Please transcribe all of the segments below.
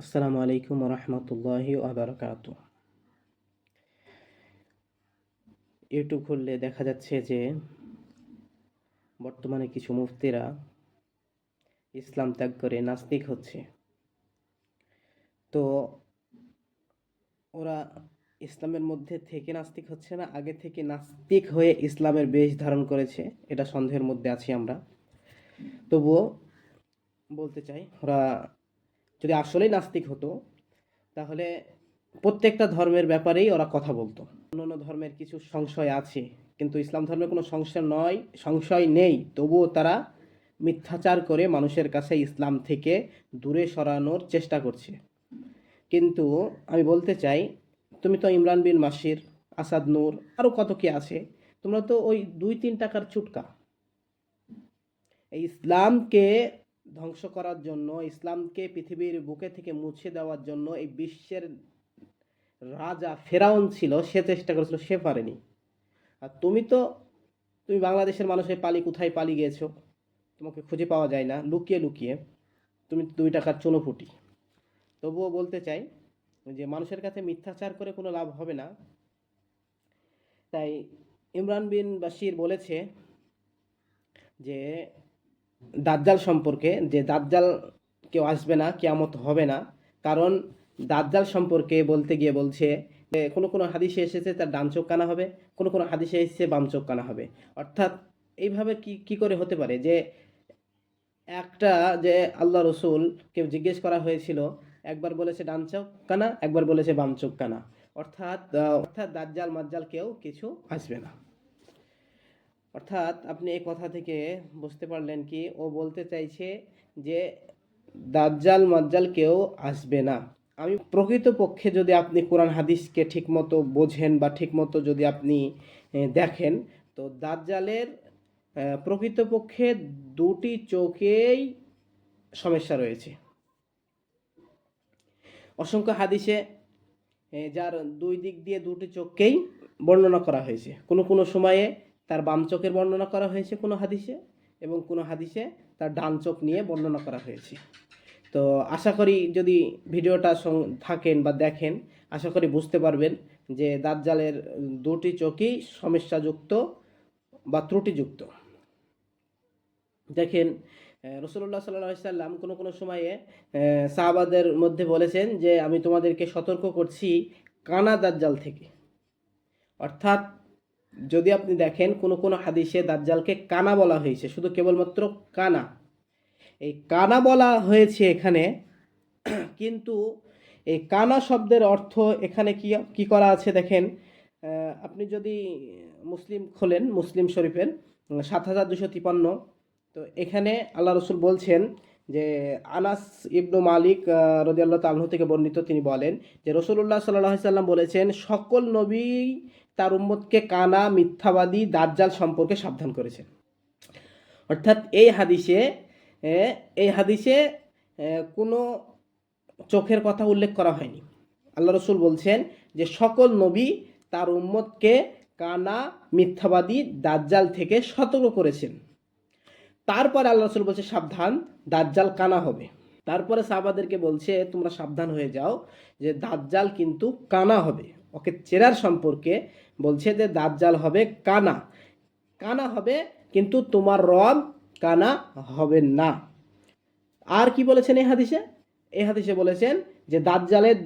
আসসালামু আলাইকুম রহমতুল্লাহি আবরকাত। ইউটিউব খুললে দেখা যাচ্ছে যে বর্তমানে কিছু মুফতিরা ইসলাম ত্যাগ করে নাস্তিক হচ্ছে। তো ওরা ইসলামের মধ্যে থেকে নাস্তিক হচ্ছে না, আগে থেকে নাস্তিক হয়ে ইসলামের বেশ ধারণ করেছে, এটা সন্দেহের মধ্যে আছি আমরা। তবুও বলতে চাই, ওরা যদি আসলেই নাস্তিক হতো তাহলে প্রত্যেকটা ধর্মের ব্যাপারেই ওরা কথা বলতো। অন্যান্য ধর্মের কিছু সংশয় আছে, কিন্তু ইসলাম ধর্মের কোনো সংশয় নেই, তবুও তারা মিথ্যাচার করে মানুষের কাছে ইসলাম থেকে দূরে সরানোর চেষ্টা করছে। কিন্তু আমি বলতে চাই, তুমি তো ইমরান বিন মাসির, আসাদ নূর, আরও কত কি আছে, তোমরা তো ওই 2-3 টাকার চুটকা। এই ইসলামকে ধ্বংস করার জন্য, ইসলামকে পৃথিবীর বুকে থেকে মুছে দেওয়ার জন্য এই বিশ্বের রাজা ফেরাউন ছিল, সে চেষ্টা করেছিল, সে পারেনি। আর তুমি বাংলাদেশের মানুষের কোথায় পালিয়ে গিয়েছো, তোমাকে খুঁজে পাওয়া যায় না, লুকিয়ে লুকিয়ে তুমি 2 টাকার চুনোপুটি। তবুও বলতে চাই যে মানুষের কাছে মিথ্যাচার করে কোনো লাভ হবে না। তাই ইমরান বিন বাশির বলেছে যে দাজ্জাল সম্পর্কে, যে দাজ্জাল কেউ আসবে না, কিয়ামত হবে না। কারণ দাজ্জাল সম্পর্কে বলতে গিয়ে বলছে যে কোনো কোনো হাদিসে এসেছে তার ডান চোখ কানা হবে, কোনো কোনো হাদিসে এসেছে বাম চোখ কানা হবে। অর্থাৎ এইভাবে কি কি করে হতে পারে যে একটা, যে আল্লাহ রসুল কেউ জিজ্ঞেস করা হয়েছিল, একবার বলেছে ডান চোখ কানা, একবার বলেছে বাম চোখ কানা। অর্থাৎ দাজ্জাল মাজ্জাল কেউ কিছু আসবে না। অর্থাৎ আপনি এই কথা থেকে বুঝতে পারলেন কি ও বলতে চাইছে, যে দাজ্জাল মাজ্জাল কেউ আসবে না। আমি প্রকৃতপক্ষে যদি আপনি কোরআন হাদিসকে ঠিকমতো বোঝেন বা ঠিকমতো যদি আপনি দেখেন, তো দাজ্জালের প্রকৃতপক্ষে 2টি চোখেই সমস্যা রয়েছে। অসংখ্য হাদিসে যার 2 দিক দিয়ে 2টি চোখকেই বর্ণনা করা হয়েছে। কোনো কোনো সময়ে তার বাম চোখের বর্ণনা করা হয়েছে কোনো হাদিসে, এবং কোনো হাদিসে তার ডান চোখ নিয়ে বর্ণনা করা হয়েছে। তো আশা করি যদি ভিডিওটা থাকেন বা দেখেন, আশা করি বুঝতে পারবেন যে দাজ্জালের 2টি চোখই সমস্যাযুক্ত বা ত্রুটিযুক্ত। দেখেন, রসুল্লাহ সাল্লাল্লাহু সাল্লাম কোনো কোনো সময়ে সাহাবাদের মধ্যে বলেছেন যে আমি তোমাদেরকে সতর্ক করছি কানা দাজ্জাল থেকে। অর্থাৎ যদি আপনি দেখেন কোনো কোনো হাদিসে দাজ্জালকে কানা বলা হয়েছে, শুধু কেবলমাত্র কানা, এই কানা বলা হয়েছে এখানে। কিন্তু এই কানা শব্দের অর্থ এখানে কি কি করা আছে দেখেন। আপনি যদি মুসলিম খোলেন, মুসলিম শরীফের 7253, তো এখানে আল্লাহ রসুল বলছেন যে আনাস ইবনু মালিক রাদিয়াল্লাহু তাআলা থেকে বর্ণিত, তিনি বলেন যে রসুল্লাহ সাল্লাল্লাহু আলাইহি সাল্লাম বলেছেন, সকল নবী তার উম্মতকে কানা, মিথ্যাবাদী, দাজ্জাল সম্পর্কে সাবধান করেছেন। অর্থাৎ এই হাদিসে কোনো চোখের কথা উল্লেখ করা হয়নি। আল্লাহ রসুল বলছেন যে সকল নবী তার উম্মতকে কানা, মিথ্যাবাদী, দাজ্জাল থেকে সতর্ক করেছেন। তারপরে আল্লাহ রসুল বলছে সাবধান, দাজ্জাল কানা হবে। তারপরে সাহাবাদেরকে বলছে তোমরা সাবধান হয়ে যাও, যে দাজ্জাল কিন্তু কানা হবে। ওকে চেনার সম্পর্কে বলছে যে দাজ্জাল হবে কানা, কানা হবে, কিন্তু তোমার রব কানা হবে না। আর কি বলেছেন এই হাদিসে বলেছেন যে দাজ্জালের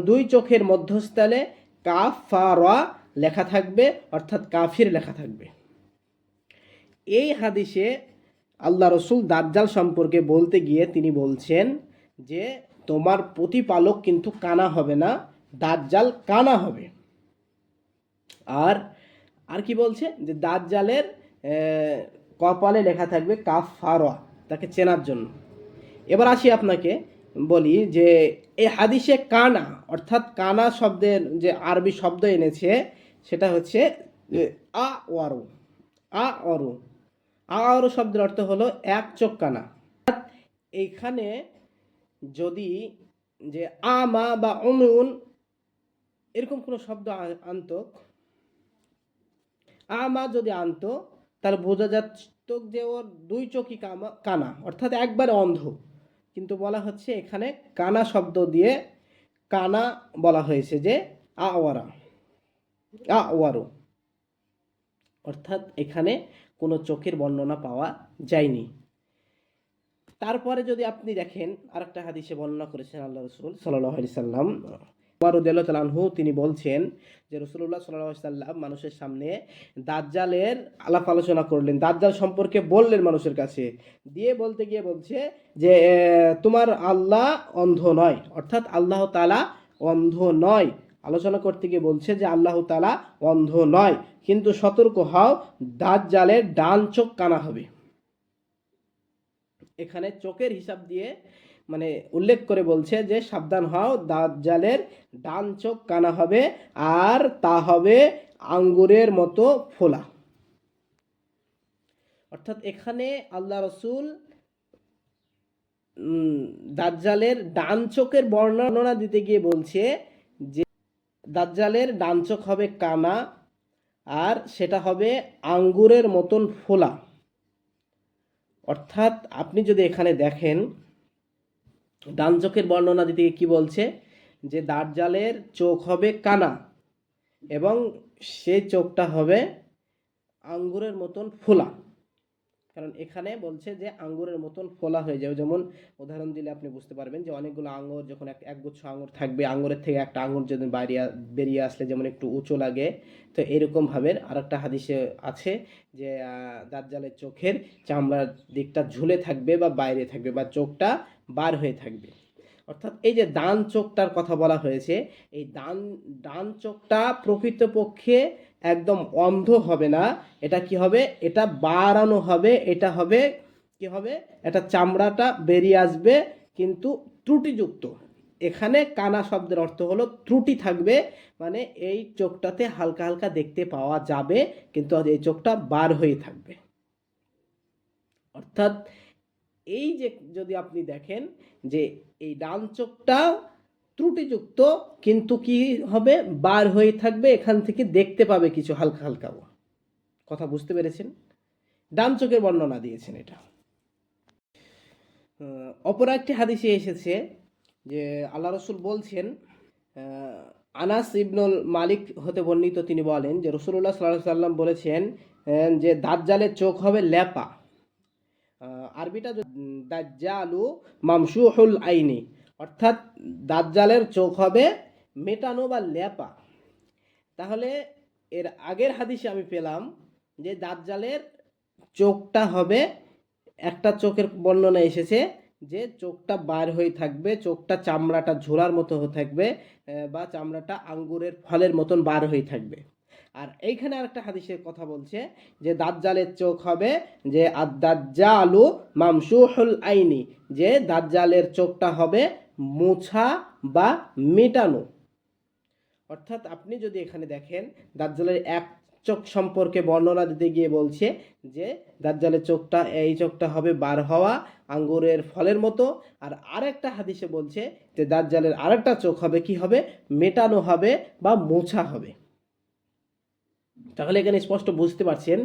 দুই চোখের মধ্যস্থলে কাফারা লেখা থাকবে, অর্থাৎ কাফির লেখা থাকবে। এই হাদিসে আল্লাহ রসুল দাজ্জাল সম্পর্কে বলতে গিয়ে তিনি বলছেন যে তোমার প্রতিপালক কিন্তু কানা হবে না, দাজ্জাল কানা হবে। আর আর কি বলছে যে দাজ্জালের কপালে লেখা থাকবে কাফারা, তাকে চেনার জন্য। এবার আসি আপনাকে বলি যে এই হাদিসে কানা, অর্থাৎ কানা শব্দের যে আরবি শব্দ এনেছে সেটা হচ্ছে আ ওয়ারু। আ অরু আ অরু শব্দের অর্থ হলো এক চোখ কানা। এইখানে যদি যে আমা বা অমুন এরকম কোনো শব্দ আনতো, আমা যদি আনতো, তাহলে বোঝা যাচ্ছে যে ওর 2 চোখই কানা, অর্থাৎ একবারে অন্ধ। কিন্তু বলা হচ্ছে এখানে কানা শব্দ দিয়ে কানা বলা হয়েছে, যে আওয়ারা আওয়ারু, অর্থাৎ এখানে কোনো চোখের বর্ণনা পাওয়া যায়নি। তারপরে যদি আপনি দেখেন আরেকটা হাদিসে বর্ণনা করেছেন আল্লাহ রসুল সাল্লাল্লাহু আলাইহি সাল্লাম, উমর রাদিয়াল্লাহু তাআলা আনহু, তিনি বলছেন যে রাসূলুল্লাহ সাল্লাল্লাহু আলাইহি সাল্লাম মানুষের সামনে দাজ্জালের আলাপ আলোচনা করলেন, দাজ্জাল সম্পর্কে বললেন মানুষের কাছে, দিয়ে বলতে গিয়ে বলছে যে তোমার আল্লাহ অন্ধ নয়, অর্থাৎ আল্লাহ তাআলা অন্ধ নয়। আলোচনা করতে গিয়ে বলছে যে আল্লাহ তাআলা অন্ধ নয়, কিন্তু সতর্ক হও, দাজ্জালের ডান চোখ কানা হবে। এখানে চোখের হিসাব দিয়ে মানে উল্লেখ করে বলছে যে সাবধান হও, দাজ্জালের ডান চোখ কানা হবে, আর তা হবে আঙ্গুরের মতো ফোলা। অর্থাৎ এখানে আল্লাহ রসুল দাজ্জালের ডান চোখের বর্ণনা দিতে গিয়ে বলছে যে দাজ্জালের ডান চোখ হবে কানা, আর সেটা হবে আঙ্গুরের মতন ফোলা। অর্থাৎ আপনি যদি এখানে দেখেন ডান চোখের বর্ণনা দিতে কি বলছে, যে দাজ্জালের চোখ হবে কানা এবং সেই চোখটা হবে আঙ্গুরের মতন ফোলা। কারণ এখানে বলছে যে আঙ্গুরের মতন ফোলা হয়ে যাবে। যেমন উদাহরণ দিলে আপনি বুঝতে পারবেন যে অনেকগুলো আঙ্গুর যখন একগুচ্ছ আঙ্গুর থাকবে, আঙ্গুরের থেকে একটা আঙ্গুর যদি বেরিয়ে আসলে যেমন একটু উঁচু লাগে, তো এরকম ভাবে আরেকটা হাদিসে আছে যে দাজ্জালের চোখের চামড়ার দিকটা ঝুলে থাকবে বা বাইরে থাকবে বা চোখটা বার হয়ে থাকবে। অর্থাৎ এই যে ডান চোখটার কথা বলা হয়েছে, এই ডান চোখটা প্রকৃতপক্ষে একদম অন্ধ হবে না, এটা কি হবে, এটা বাড়ানো হবে, এটা হবে কি হবে, এটা চামড়াটা বেরিয়ে আসবে কিন্তু ত্রুটিযুক্ত। এখানে কানা শব্দের অর্থ হলো ত্রুটি থাকবে, মানে এই চোখটাতে হালকা হালকা দেখতে পাওয়া যাবে কিন্তু এই চোখটা বার হয়ে থাকবে। অর্থাৎ এই যে যদি আপনি দেখেন যে এই ডান চোখটা ত্রুটিযুক্ত কিন্তু কি হবে, বার হয়ে থাকবে, এখান থেকে দেখতে পাবে কিছু হালকা হালকা। কথা বুঝতে পেরেছেন? ডান চোখের বর্ণনা দিয়েছেন এটা। অপর একটি হাদিসে এসেছে যে আল্লাহ রসুল বলছেন, আনাস ইবনুল মালিক হতে বর্ণিত, তিনি বলেন যে রাসূলুল্লাহ সাল্লাল্লাহু আলাইহি সাল্লাম বলেছেন যে দাজ্জালের চোখ হবে ল্যাপা। আরবিটা দাজ্জালু মামসুহুল আইনি, অর্থাৎ দাজ্জালের চোখ হবে মেটানো বা ল্যাপা। তাহলে এর আগের হাদিসে আমি পেলাম যে দাজ্জালের চোখটা হবে, একটা চোখের বর্ণনা এসেছে যে চোখটা বার হয়ে থাকবে, চোখটা চামড়াটা ঝোলার মতো হয়ে থাকবে বা চামড়াটা আঙ্গুরের ফলের মতন বার হয়ে থাকবে। আর এইখানে আরেকটা হাদিসের কথা বলছে যে দাজ্জালের চোখ হবে যে আদ-দাজ্জালু মামসুহুল আইনি, যে দাজ্জালের চোখটা হবে মোছা বা মেটানো। অর্থাৎ আপনি যদি এখানে দেখেন দাজ্জালের এক চোখ সম্পর্কে বর্ণনা দিতে গিয়ে বলছে যে দাজ্জালের চোখটা, এই চোখটা হবে বার হওয়া আঙ্গুরের ফলের মতো, আর আরেকটা হাদিসে বলছে যে দাজ্জালের আরেকটা চোখ হবে কি হবে, মেটানো হবে বা মোছা হবে। তাহলে এখানে স্পষ্ট বুঝতে পারছেন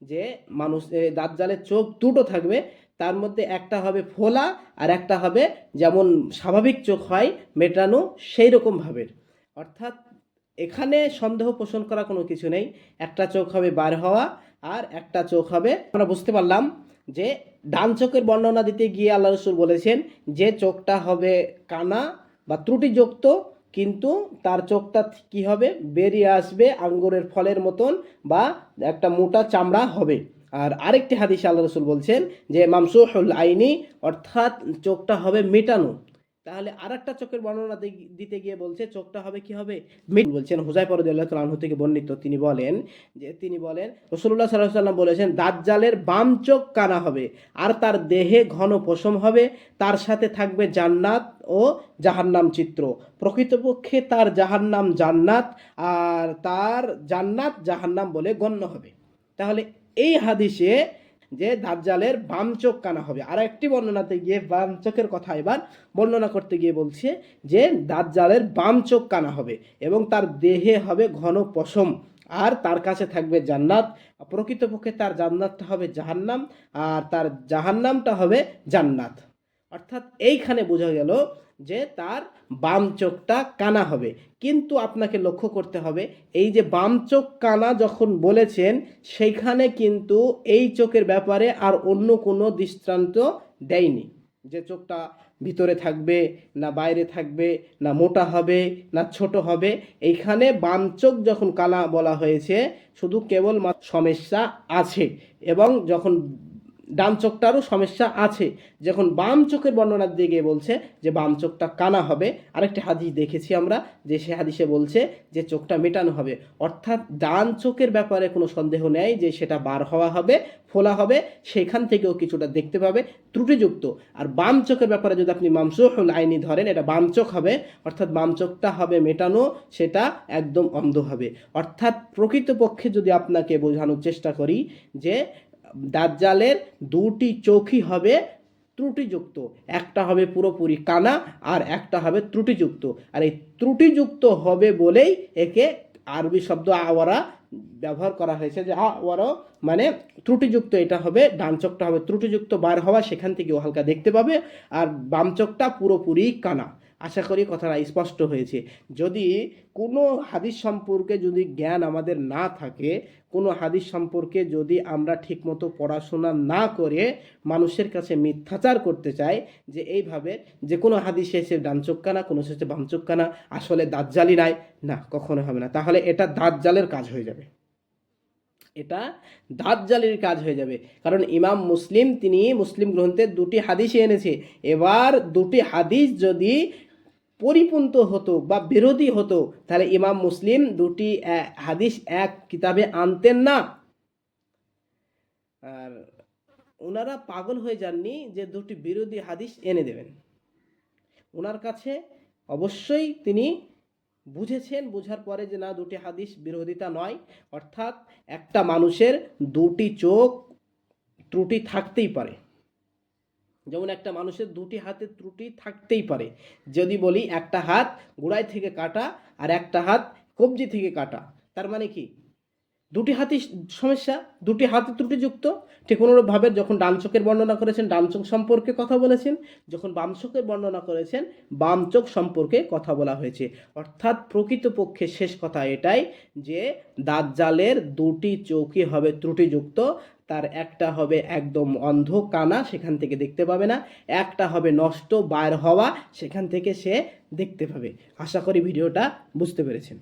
যে মানুষ দাজ্জালের চোখ দুটো থাকবে, তার মধ্যে একটা হবে ফোলা আর একটা হবে যেমন স্বাভাবিক চোখ হয় মেটানো সেই রকম ভাবের। অর্থাৎ এখানে সন্দেহ পোষণ করা কোনো কিছু নেই, একটা চোখ হবে বার হওয়া আর একটা চোখ হবে, আমরা বুঝতে পারলাম যে ডান চোখের বর্ণনা দিতে গিয়ে আল্লাহ রসুল বলেছেন যে চোখটা হবে কানা বা ত্রুটিযুক্ত, কিন্তু তার চোখটা কি হবে, বেরিয়ে আসবে আঙ্গুরের ফলের মতন বা একটা মোটা চামড়া হবে। আর আরেকটি হাদিসে আল্লাহ রসুল বলছেন যে মামসুহুল আইনি, অর্থাৎ চোখটা হবে মেটানো। তাহলে আরেকটা চোখের বর্ণনা দিতে গিয়ে বলছে চোখটা হবে কি হবে, বলছেন হুযায়ফা রাদিয়াল্লাহু তাআলা আনহু থেকে বর্ণিত, তিনি বলেন রাসূলুল্লাহ সাল্লাল্লাহু আলাইহি ওয়াসাল্লাম বলেছেন দাজ্জালের বাম চোখ কানা হবে আর তার দেহে ঘন পশম হবে, তার সাথে থাকবে জান্নাত ও জাহান্নাম চিত্র। প্রকৃতপক্ষে তার জাহান্নাম জান্নাত আর তার জান্নাত জাহান্নাম বলে গণ্য হবে। তাহলে এই হাদিসে যে দাজ্জালের বাম চোখ কানা হবে, আর একটি বর্ণনাতে গিয়ে বাম চোখের কথা এবার বর্ণনা করতে গিয়ে বলছে যে দাজ্জালের বাম চোখ কানা হবে এবং তার দেহে হবে ঘন পশম আর তার কাছে থাকবে জান্নাত। প্রকৃতপক্ষে তার জান্নাতটা হবে জাহান্নাম আর তার জাহান্নামটা হবে জান্নাত। অর্থাৎ এইখানে বোঝা গেল যে তার বাম চোখটা কানা হবে। কিন্তু আপনাকে লক্ষ্য করতে হবে, এই যে বাম চোখ কানা যখন বলেছেন, সেইখানে কিন্তু এই চোখের ব্যাপারে আর অন্য কোনো দৃষ্টান্ত দেয়নি, যে চোখটা ভিতরে থাকবে না বাইরে থাকবে, না মোটা হবে না ছোট হবে। এইখানে বাম চোখ যখন কানা বলা হয়েছে, শুধু কেবল সমস্যা আছে, এবং যখন ডান চোখটারও সমস্যা আছে, যখন বাম চোখের বর্ণনার দিকে বলছে যে বাম চোখটা কানা হবে, আরেকটি হাদিস দেখেছি আমরা যে সে হাদিসে বলছে যে চোখটা মেটানো হবে। অর্থাৎ ডান চোখের ব্যাপারে কোনো সন্দেহ নেই যে সেটা বার হওয়া হবে, ফোলা হবে, সেখান থেকেও কিছুটা দেখতে পাবে ত্রুটিযুক্ত। আর বাম চোখের ব্যাপারে যদি আপনি মামসুহুল আইনি ধরেন, এটা বাম চোখ হবে, অর্থাৎ বাম চোখটা হবে মেটানো, সেটা একদম অন্ধ হবে। অর্থাৎ প্রকৃতপক্ষে যদি আপনাকে বোঝানোর চেষ্টা করি যে দাজ্জালের দুটি চোখই হবে ত্রুটিযুক্ত, একটা হবে পুরোপুরি কানা আর একটা হবে ত্রুটিযুক্ত। আর এই ত্রুটিযুক্ত হবে বলেই একে আরবি শব্দ আওয়ারা ব্যবহার করা হয়েছে, যে আওয়ারা মানে ত্রুটিযুক্ত। এটা হবে ডান চোখটা হবে ত্রুটিযুক্ত, বার হওয়া, সেখান থেকেও হালকা দেখতে পাবে, আর বাম চোখটা পুরোপুরি কানা। আশা করি কথাটা স্পষ্ট হয়েছে। যদি কোনো হাদিস সম্পর্কে যদি জ্ঞান আমাদের না থাকে, কোনো হাদিস সম্পর্কে যদি আমরা ঠিকমতো পড়াশোনা না করে মানুষের কাছে মিথ্যাচার করতে চাই, যে এইভাবে যে কোনো হাদিসে এসে ডান চোখ কানা, কোনো শেষে বাম চোখ কানা, আসলে দাজ্জালি নাই, না, কখনো হবে না। তাহলে এটা দাজ্জালের কাজ হয়ে যাবে, এটা দাজ্জালের কাজ হয়ে যাবে। কারণ ইমাম মুসলিম তিনি মুসলিম গ্রন্থে দুটি হাদিসই এনেছে। এবার দুটি হাদিস যদি পরিপন্থ হতো বা বিরোধী হতো, তাহলে ইমাম মুসলিম দুটি হাদিস এক কিতাবে আনতেন না। আর ওনারা পাগল হয়ে যাননি যে দুটি বিরোধী হাদিস এনে দেবেন। ওনার কাছে অবশ্যই তিনি বুঝেছেন, বোঝার পরে যে না, দুটি হাদিস বিরোধিতা নয়। অর্থাৎ একটা মানুষের দুটি চোখ ত্রুটি থাকতেই পারে, যেমন একটা মানুষের দুটি হাতে ত্রুটি থাকতেই পারে। যদি বলি একটা হাত গোড়ায় থেকে কাটা আর একটা হাত কবজি থেকে কাটা, তার মানে কি দুটি হাতই সমস্যা, দুটি হাতে ত্রুটিযুক্ত। ঠিক অনুরূপভাবে যখন ডান চোখের বর্ণনা করেছেন ডান চোখ সম্পর্কে কথা বলেছেন, যখন বাম চোখের বর্ণনা করেছেন বাম চোখ সম্পর্কে কথা বলা হয়েছে। অর্থাৎ প্রকৃতপক্ষে শেষ কথা এটাই যে দাজ্জালের দুটি চোখই হবে ত্রুটিযুক্ত। তার একটা হবে একদম অন্ধ কানা, সেখান থেকে দেখতে পাবে না, একটা হবে নষ্ট বাইর হওয়া, সেখান থেকে সে দেখতে পাবে। আশা করি ভিডিওটা বুঝতে পেরেছেন।